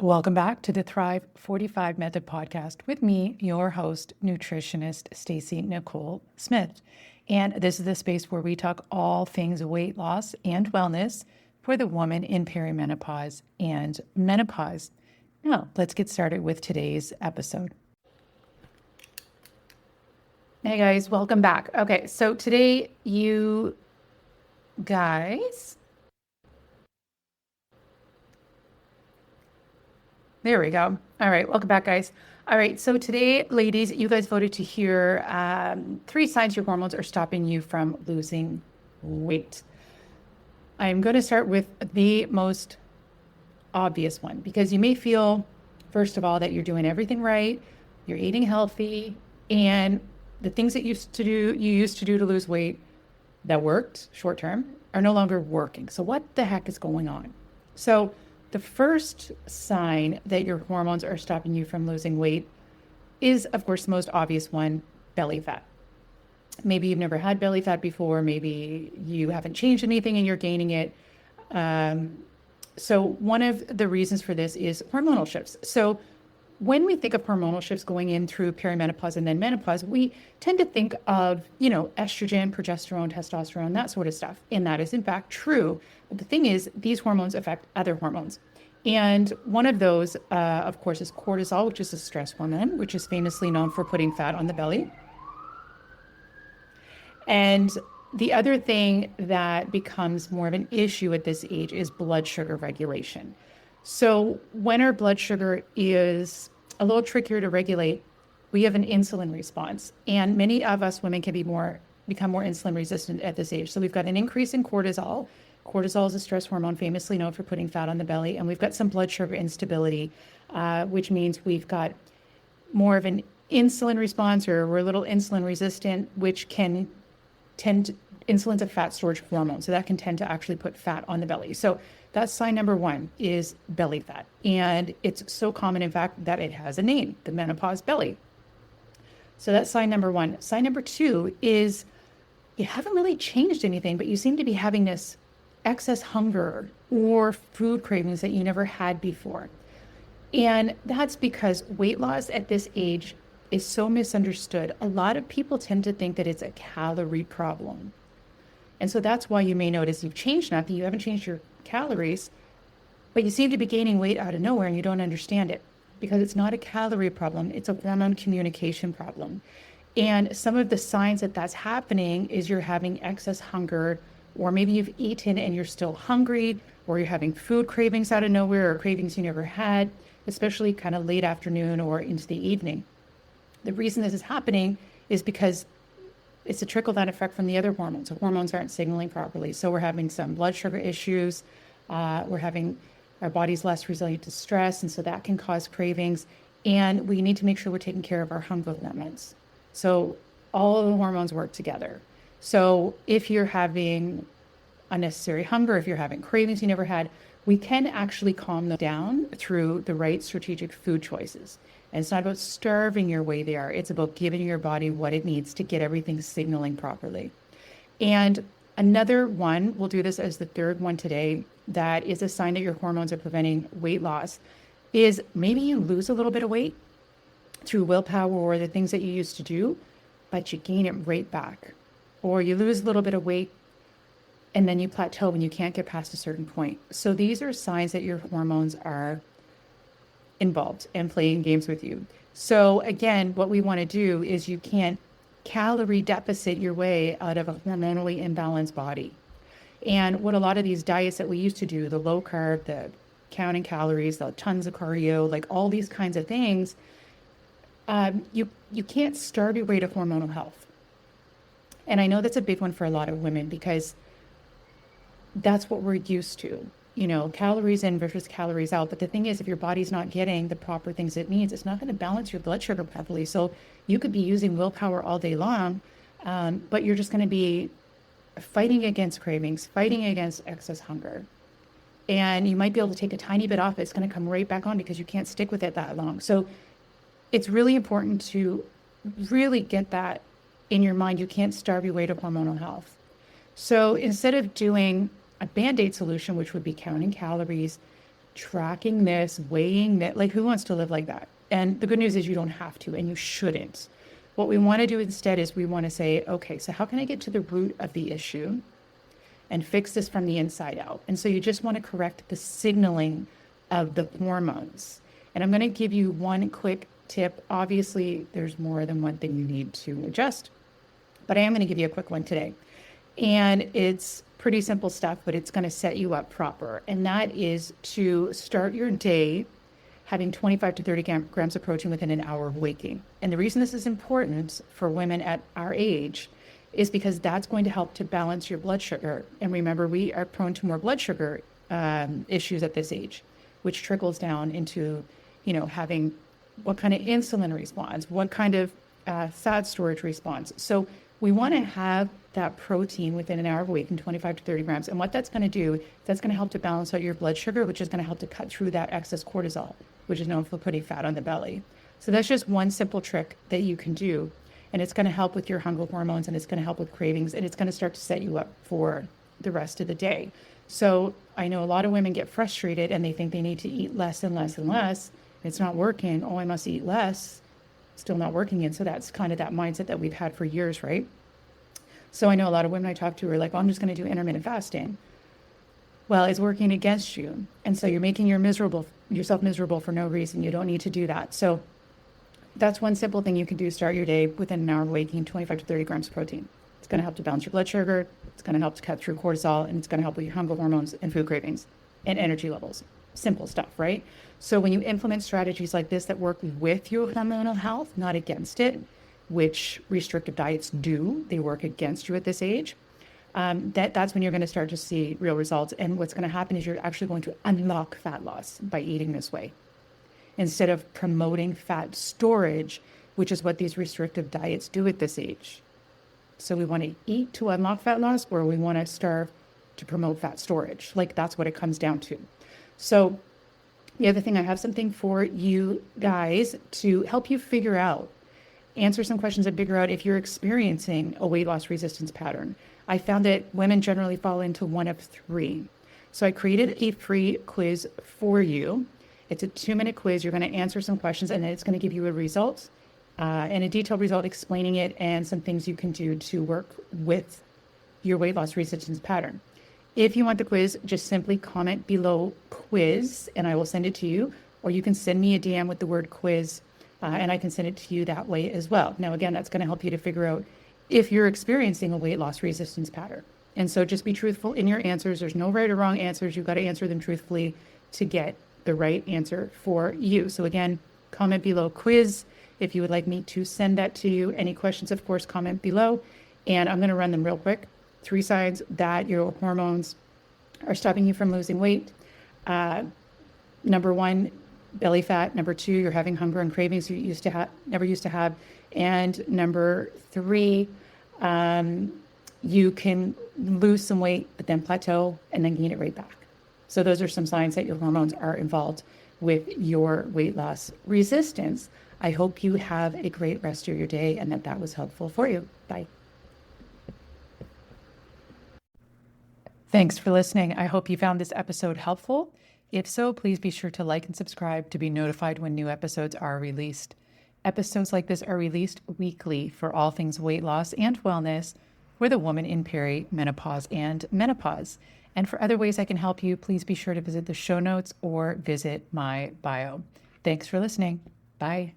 Welcome back to the Thrive 45 Method podcast with me, your host, nutritionist Stacey Nicole Smith. And this is the space where we talk all things weight loss and wellness for the woman in perimenopause and menopause. Now, let's get started with today's episode. Hey guys, welcome back. Okay, so today you guys, there we go. All right, welcome back, guys. All right, so today, ladies, you guys voted to hear 3 signs your hormones are stopping you from losing weight. I'm going to start with the most obvious one because you may feel, first of all, that you're doing everything right, you're eating healthy, and the things that you used to do to lose weight that worked short term are no longer working. So what the heck is going on? So the first sign that your hormones are stopping you from losing weight is, of course, the most obvious one, belly fat. Maybe you've never had belly fat before. Maybe you haven't changed anything and you're gaining it. So one of the reasons for this is hormonal shifts. So when we think of hormonal shifts going in through perimenopause and then menopause, we tend to think of, estrogen, progesterone, testosterone, that sort of stuff. And that is in fact true. But the thing is, these hormones affect other hormones. And one of those, of course, is cortisol, which is a stress hormone, which is famously known for putting fat on the belly. And the other thing that becomes more of an issue at this age is blood sugar regulation. So when our blood sugar is a little trickier to regulate, we have an insulin response. And many of us women can become more insulin resistant at this age. So we've got an increase in cortisol. Cortisol is a stress hormone famously known for putting fat on the belly. And we've got some blood sugar instability, which means we've got more of an insulin response, or we're a little insulin resistant, which can insulin's a fat storage hormone. So that can tend to actually put fat on the belly. So that's sign number 1 is belly fat. And it's so common, in fact, that it has a name, the menopause belly. So that's sign number 1. Sign number 2 is you haven't really changed anything, but you seem to be having this excess hunger or food cravings that you never had before. And that's because weight loss at this age is so misunderstood. A lot of people tend to think that it's a calorie problem. And so that's why you may notice you've changed nothing. You haven't changed your calories, but you seem to be gaining weight out of nowhere and you don't understand it because it's not a calorie problem. It's a hormone communication problem. And some of the signs that that's happening is you're having excess hunger, or maybe you've eaten and you're still hungry, or you're having food cravings out of nowhere, or cravings you never had, especially kind of late afternoon or into the evening. The reason this is happening is because it's a trickle-down effect from the other hormones. The hormones aren't signaling properly. So we're having some blood sugar issues. We're having our body's less resilient to stress, and so that can cause cravings. And we need to make sure we're taking care of our hunger hormones. So all of the hormones work together. So if you're having unnecessary hunger, if you're having cravings you never had, we can actually calm them down through the right strategic food choices. And it's not about starving your way there. It's about giving your body what it needs to get everything signaling properly. And another one, we'll do this as the third one today, that is a sign that your hormones are preventing weight loss, is maybe you lose a little bit of weight through willpower or the things that you used to do, but you gain it right back. Or you lose a little bit of weight and then you plateau and you can't get past a certain point. So these are signs that your hormones are involved and playing games with you. So again, what we want to do is you can't calorie deficit your way out of a hormonally imbalanced body. And what a lot of these diets that we used to do, the low carb, the counting calories, the tons of cardio, like all these kinds of things, you can't starve your way to hormonal health. And I know that's a big one for a lot of women because that's what we're used to. Calories in versus calories out. But the thing is, if your body's not getting the proper things it needs, it's not going to balance your blood sugar properly. So you could be using willpower all day long, but you're just going to be fighting against cravings, fighting against excess hunger. And you might be able to take a tiny bit off. It's going to come right back on because you can't stick with it that long. So it's really important to really get that in your mind. You can't starve your way to hormonal health. So instead of doing a Band-Aid solution, which would be counting calories, tracking this, weighing that. Like, who wants to live like that? And the good news is you don't have to, and you shouldn't. What we want to do instead is we want to say, okay, so how can I get to the root of the issue and fix this from the inside out? And so you just want to correct the signaling of the hormones. And I'm going to give you one quick tip. Obviously, there's more than one thing you need to adjust, but I am going to give you a quick one today. And it's pretty simple stuff, but it's going to set you up proper. And that is to start your day having 25 to 30 grams of protein within an hour of waking. And the reason this is important for women at our age is because that's going to help to balance your blood sugar. And remember, we are prone to more blood sugar issues at this age, which trickles down into, having what kind of insulin response, what kind of fat storage response. So we want to have that protein within an hour of waking, 25 to 30 grams. And what that's going to do, that's going to help to balance out your blood sugar, which is going to help to cut through that excess cortisol, which is known for putting fat on the belly. So that's just one simple trick that you can do. And it's going to help with your hunger hormones, and it's going to help with cravings, and it's going to start to set you up for the rest of the day. So I know a lot of women get frustrated and they think they need to eat less and less and less. It's not working. Oh, I must eat less. Still not working. And so that's kind of that mindset that we've had for years, right? So I know a lot of women I talk to are like, oh, I'm just going to do intermittent fasting. Well, it's working against you. And so you're making yourself miserable for no reason. You don't need to do that. So that's one simple thing you can do. Start your day within an hour of waking, 25 to 30 grams of protein. It's going to help to balance your blood sugar. It's going to help to cut through cortisol, and it's going to help with your hunger hormones and food cravings and energy levels. Simple stuff, right? So when you implement strategies like this that work with your hormonal health, not against it, which restrictive diets do, they work against you at this age, that's when you're going to start to see real results. And what's going to happen is you're actually going to unlock fat loss by eating this way, instead of promoting fat storage, which is what these restrictive diets do at this age. So we want to eat to unlock fat loss, or we want to starve to promote fat storage. Like, that's what it comes down to. So the other thing, I have something for you guys to help you answer some questions and figure out if you're experiencing a weight loss resistance pattern. I found that women generally fall into one of three. So I created a free quiz for you. It's a 2-minute quiz. You're going to answer some questions, and then it's going to give you a result and a detailed result explaining it and some things you can do to work with your weight loss resistance pattern. If you want the quiz, just simply comment below quiz and I will send it to you, or you can send me a DM with the word quiz and I can send it to you that way as well. Now, again, that's going to help you to figure out if you're experiencing a weight loss resistance pattern. And so just be truthful in your answers. There's no right or wrong answers. You've got to answer them truthfully to get the right answer for you. So again, comment below quiz if you would like me to send that to you. Any questions, of course, comment below. And I'm going to run them real quick. 3 signs that your hormones are stopping you from losing weight. Number 1, belly fat. Number 2, you're having hunger and cravings you never used to have. And number 3, you can lose some weight, but then plateau and then gain it right back. So those are some signs that your hormones are involved with your weight loss resistance. I hope you have a great rest of your day and that was helpful for you. Bye. Thanks for listening. I hope you found this episode helpful. If so, please be sure to like and subscribe to be notified when new episodes are released. Episodes like this are released weekly for all things weight loss and wellness for the woman in perimenopause and menopause. And for other ways I can help you, please be sure to visit the show notes or visit my bio. Thanks for listening. Bye.